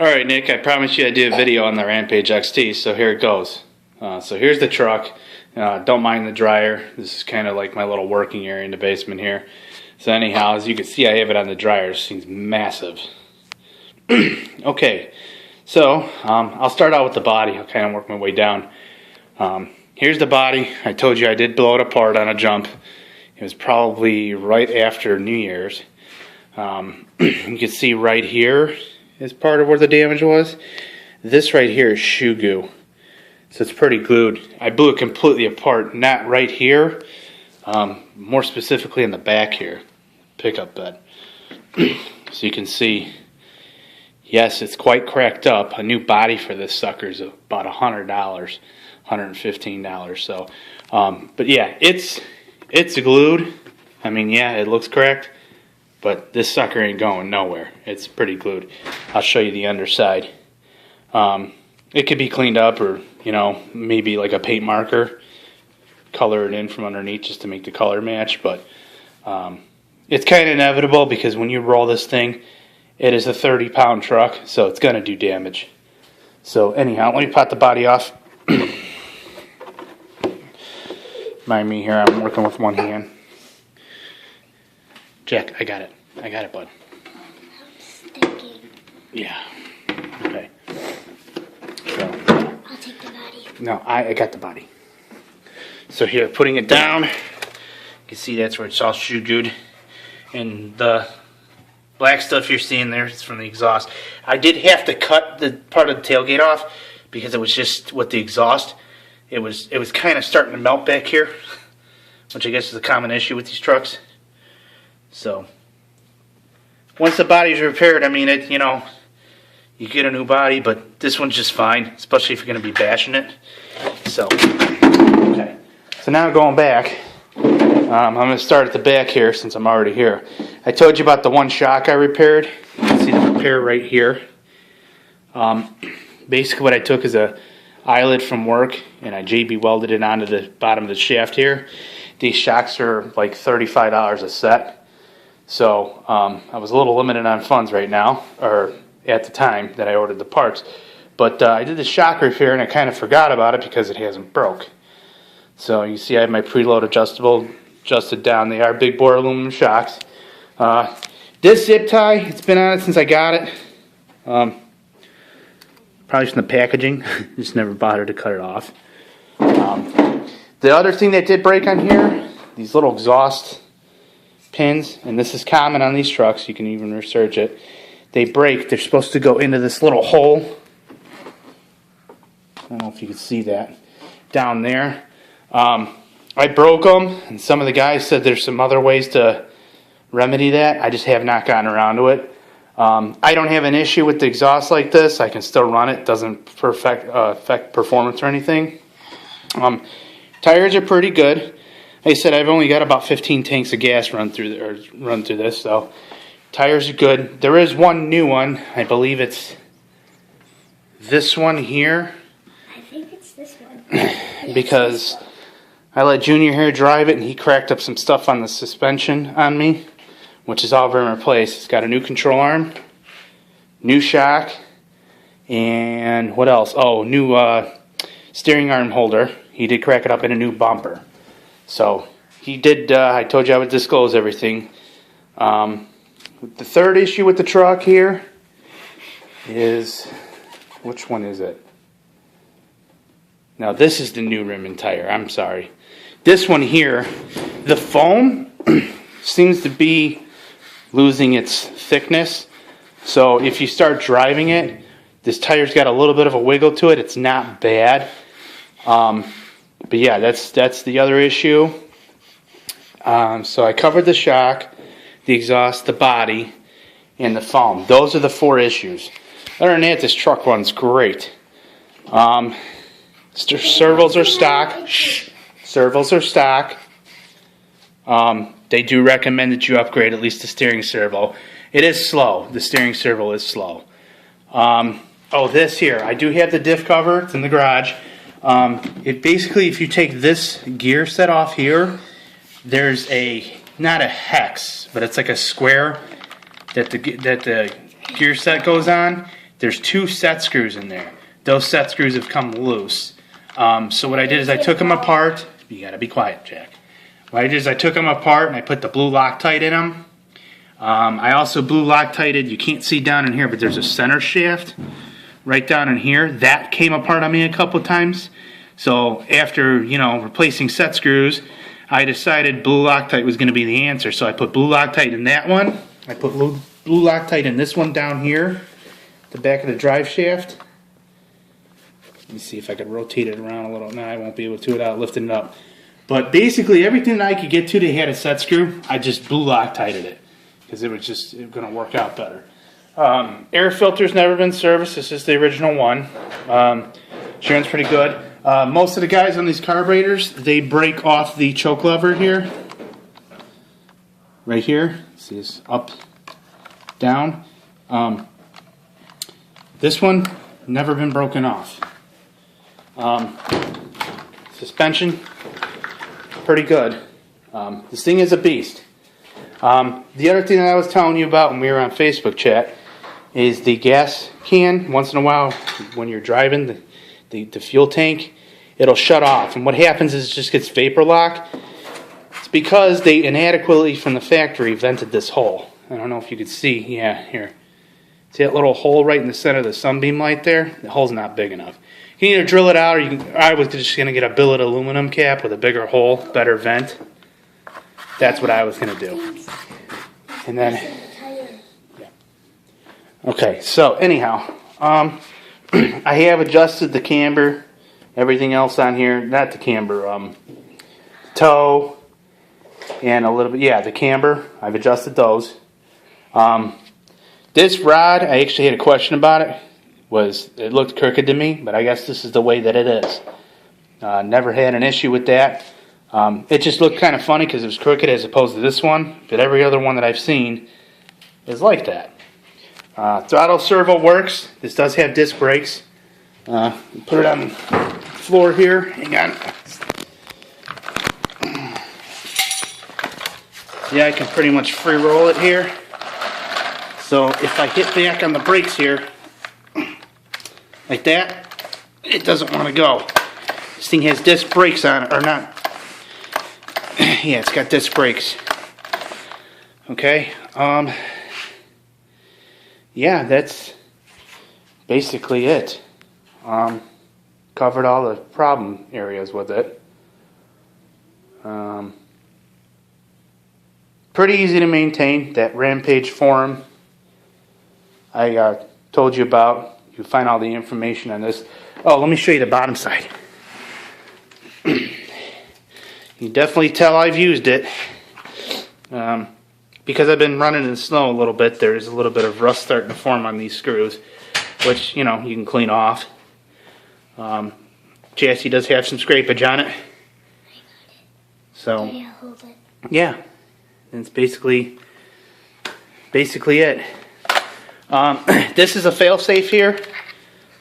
Alright Nick, I promised you I'd do a video on the Rampage XT, so here it goes. So here's the truck. Don't mind the dryer. This is kind of like my little working area in the basement here. So anyhow, as you can see, I have it on the dryer. This thing's massive. Okay, so I'll start out with the body. I'll kind of work my way down. Here's the body. I told you I did blow it apart on a jump. It was probably right after New Year's. You can see right here is part of where the damage was. This right here is shoe goo. So it's pretty glued. I blew it completely apart, not right here, more specifically in the back here, pickup bed. So you can see, yes, it's quite cracked up. A new body for this sucker is about $100, $115. So, but yeah, it's glued. I mean, yeah, it looks cracked, but this sucker ain't going nowhere. It's pretty glued. I'll show you the underside. It could be cleaned up, or you know, maybe like a paint marker, color it in from underneath just to make the color match. But it's kind of inevitable because when you roll this thing, it is a 30-pound truck, so it's gonna do damage. So anyhow, let me pop the body off. Mind me here, I'm working with one hand. Jack, I got it. I got it, bud. Sticking. Yeah. Okay. So, I'll take the body. no, I got the body. So here, putting it down, you can see that's where it's all shoe gooed. And the black stuff you're seeing there is from the exhaust. I did have to cut the part of the tailgate off because it was just with the exhaust. It was kind of starting to melt back here, which I guess is a common issue with these trucks. So once the body's repaired, I mean, you know, you get a new body, but this one's just fine, especially if you're going to be bashing it. So, okay. So now going back, I'm going to start at the back here since I'm already here. I told you about the one shock I repaired. You can see the repair right here. Basically what I took is a eyelet from work and I JB welded it onto the bottom of the shaft here. These shocks are like $35 a set. So I was a little limited on funds right now, or at the time that I ordered the parts. But I did the shock repair and I kind of forgot about it because it hasn't broke. So you see I have my preload adjusted down. They are big bore aluminum shocks. This zip tie, it's been on it since I got it. Probably from the packaging. Just never bothered to cut it off. The other thing that did break on here, these little exhaust pins, and this is common on these trucks, you can even research it. They break. They're supposed to go into this little hole. I don't know if you can see that down there. I broke them, and some of the guys said there's some other ways to remedy that. I just have not gotten around to it. I don't have an issue with the exhaust like this. I can still run it. Doesn't affect performance or anything. Tires are pretty good. Like I said, I've only got about 15 tanks of gas run through this, so tires are good. There is one new one. I believe it's this one here. I think it's this one. Because I let Junior here drive it, and he cracked up some stuff on the suspension on me, which is all been replaced. It's got a new control arm, new shock, and what else? Oh, new steering arm holder. He did crack it up in a new bumper. So he did, I told you I would disclose everything. The third issue with the truck here is, which one is it? Now this is the new rim and tire, I'm sorry. This one here, the foam seems to be losing its thickness. So if you start driving it, this tire's got a little bit of a wiggle to it. It's not bad. But yeah, that's the other issue. So I covered the shock, the exhaust, the body, and the foam. Those are the 4 issues. Other than that, this truck runs great. Servos are stock. Servos are stock. They do recommend that you upgrade at least the steering servo. It is slow. The steering servo is slow. Oh, this here. I do have the diff cover. It's in the garage. It basically, if you take this gear set off here, there's not a hex, but it's like a square that the gear set goes on. there's 2 set screws in there. Those set screws have come loose. So what I did is I took them apart. You gotta be quiet, Jack. What I did is I took them apart and I put the blue Loctite in them. I also blue Loctited, you can't see down in here, but there's a center shaft right down in here. That came apart on me a couple times. So after, you know, replacing set screws, I decided blue Loctite was going to be the answer. So I put blue Loctite in that one. I put blue Loctite in this one down here, the back of the drive shaft. Let me see if I could rotate it around a little. No, I won't be able to without lifting it up. But basically everything that I could get to that had a set screw, I just blue Loctited it because it was just going to work out better. Air filter's never been serviced. This is the original one. Sharon's pretty good. Most of the guys on these carburetors, they break off the choke lever here. Right here. See this up, down. This one, never been broken off. Suspension, pretty good. This thing is a beast. The other thing that I was telling you about when we were on Facebook chat is the gas can. Once in a while, when you're driving the fuel tank, it'll shut off. And what happens is it just gets vapor lock. It's because they inadequately from the factory vented this hole. I don't know if you could see. Yeah, here. See that little hole right in the center of the sunbeam light there? The hole's not big enough. You can either drill it out, or you can, I was just going to get a billet aluminum cap with a bigger hole, better vent. That's what I was going to do. And then, yeah. Okay, so anyhow, I have adjusted the camber, everything else on here, not the camber, toe, and a little bit, yeah, the camber, I've adjusted those. This rod, I actually had a question about it. It looked crooked to me, but I guess this is the way that it is. Never had an issue with that. It just looked kind of funny because it was crooked as opposed to this one, but every other one that I've seen is like that. Throttle servo works. This does have disc brakes. Put it on the floor here. Hang on. Yeah, I can pretty much free roll it here. So if I hit back on the brakes here, like that, it doesn't want to go. This thing has disc brakes on it, or not. Yeah, it's got disc brakes. Okay. Yeah, that's basically it. Covered all the problem areas with it. Pretty easy to maintain. That Rampage forum I told you about. You can find all the information on this. Oh, let me show you the bottom side. You can definitely tell I've used it. Because I've been running in the snow a little bit, there's a little bit of rust starting to form on these screws, which, you know, you can clean off. Chassis does have some scrapage on it. So, yeah, that's basically it. This is a fail-safe here.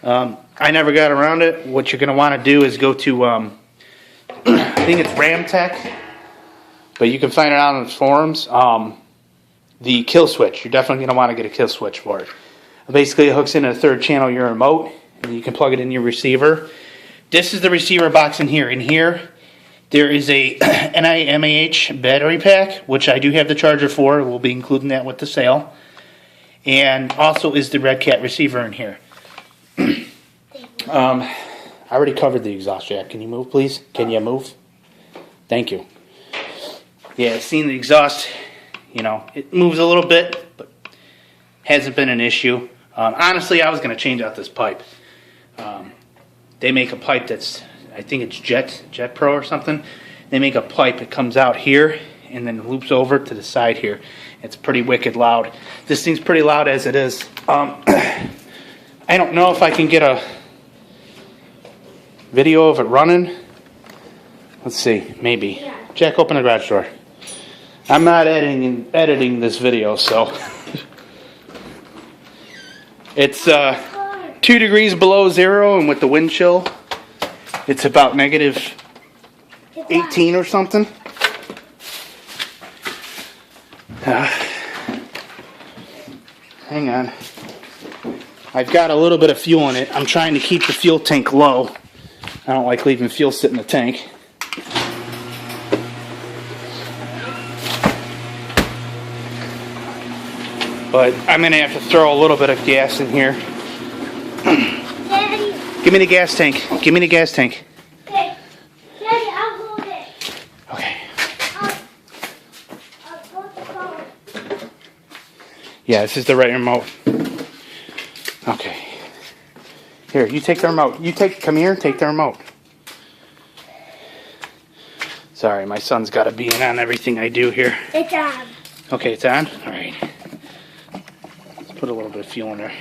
I never got around it. What you're going to want to do is go to, I think it's Ramtech, but you can find it out on the forums. The kill switch. You're definitely going to want to get a kill switch for it. Basically, it hooks into a third channel of your remote, and you can plug it in your receiver. This is the receiver box in here. In here, there is a NIMAH battery pack, which I do have the charger for. We'll be including that with the sale. And also is the Redcat receiver in here. I already covered the exhaust jack. Can you move, please? Can you move? Thank you. Yeah, seeing the exhaust, you know, it moves a little bit, but hasn't been an issue. Honestly, I was going to change out this pipe. They make a pipe that's, I think it's Jet Pro or something. They make a pipe that comes out here and then loops over to the side here. It's pretty wicked loud. This thing's pretty loud as it is. I don't know if I can get a video of it running. Let's see, maybe. Jack, open the garage door. I'm not editing this video, so it's 2 degrees below zero, and with the wind chill, it's about negative 18 or something. Hang on. I've got a little bit of fuel in it. I'm trying to keep the fuel tank low. I don't like leaving fuel sit in the tank. But I'm going to have to throw a little bit of gas in here. Daddy. Give me the gas tank. Give me the gas tank. Okay. Daddy, I'll hold it. Okay. I'll hold the phone. Yeah, this is the right remote. Okay. Here, you take the remote. Come here, take the remote. Sorry, my son's got to be in on everything I do here. It's on. Okay, it's on? Alright. Let's put a little bit of fuel in there.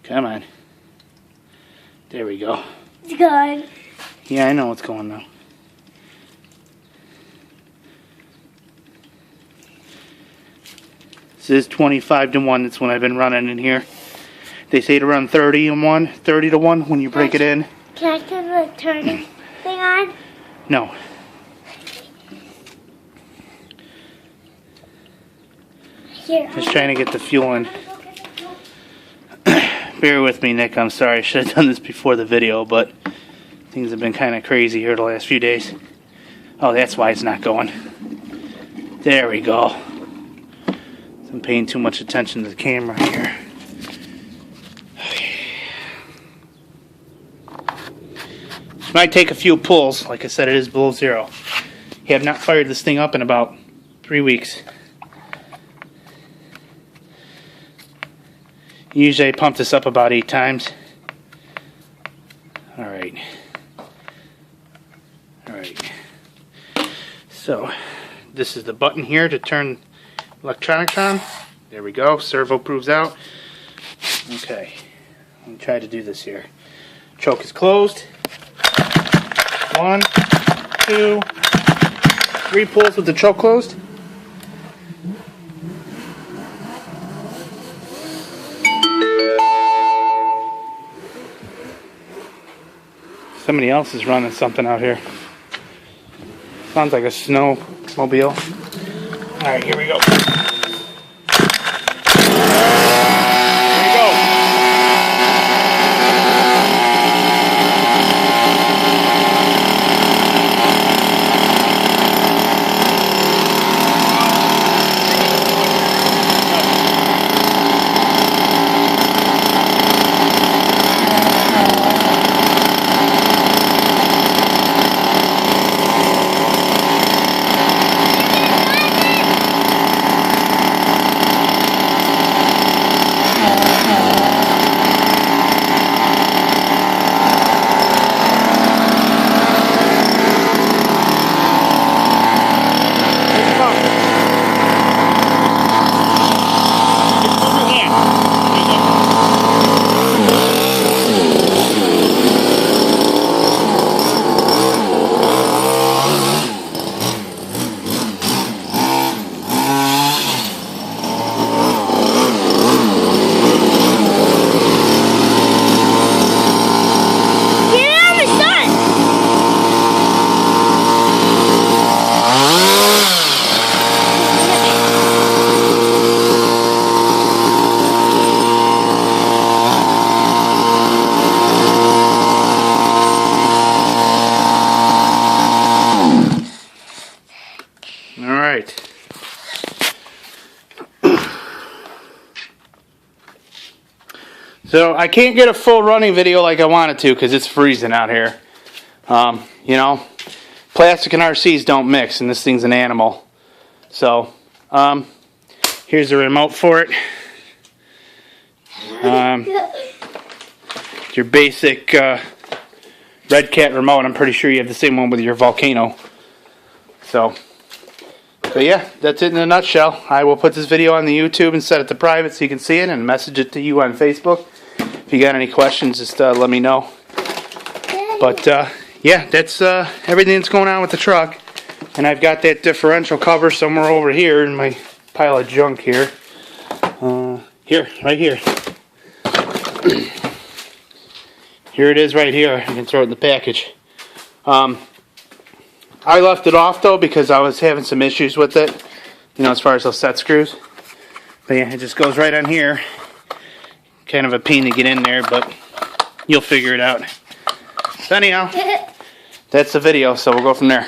Come on. There we go. It's gone. Yeah, I know what's going on. This is 25 to 1. That's when I've been running in here. They say to run 30 to 1 when you break it in. Can I turn the turning thing on? No. Here. Just trying to get the fuel in. Bear with me, Nick. I'm sorry. I should have done this before the video, but things have been kind of crazy here the last few days. Oh, that's why it's not going. There we go. I'm paying too much attention to the camera here. This might take a few pulls. Like I said, it is below zero. I have not fired this thing up in about 3 weeks. Usually I pump this up about 8 times. Alright. Alright. So, this is the button here to turn electronics on. There we go. Servo proves out. Okay. I'm trying to do this here. Choke is closed. 1, 2, 3 pulls with the choke closed. Somebody else is running something out here. Sounds like a snowmobile. Alright, here we go. Here we go. So I can't get a full running video like I wanted to because it's freezing out here. You know, plastic and RCs don't mix, and this thing's an animal. So here's the remote for it. Your basic Redcat remote. I'm pretty sure you have the same one with your Volcano. So yeah, that's it in a nutshell. I will put this video on the YouTube and set it to private so you can see it and message it to you on Facebook. If you got any questions, just let me know. But yeah, that's everything that's going on with the truck. And I've got that differential cover somewhere over here in my pile of junk here. Here, right here. Here it is right here. You can throw it in the package. I left it off though because I was having some issues with it, you know, as far as those set screws. But yeah, it just goes right on here. Kind of a pain to get in there, but you'll figure it out. So anyhow, that's the video, so we'll go from there.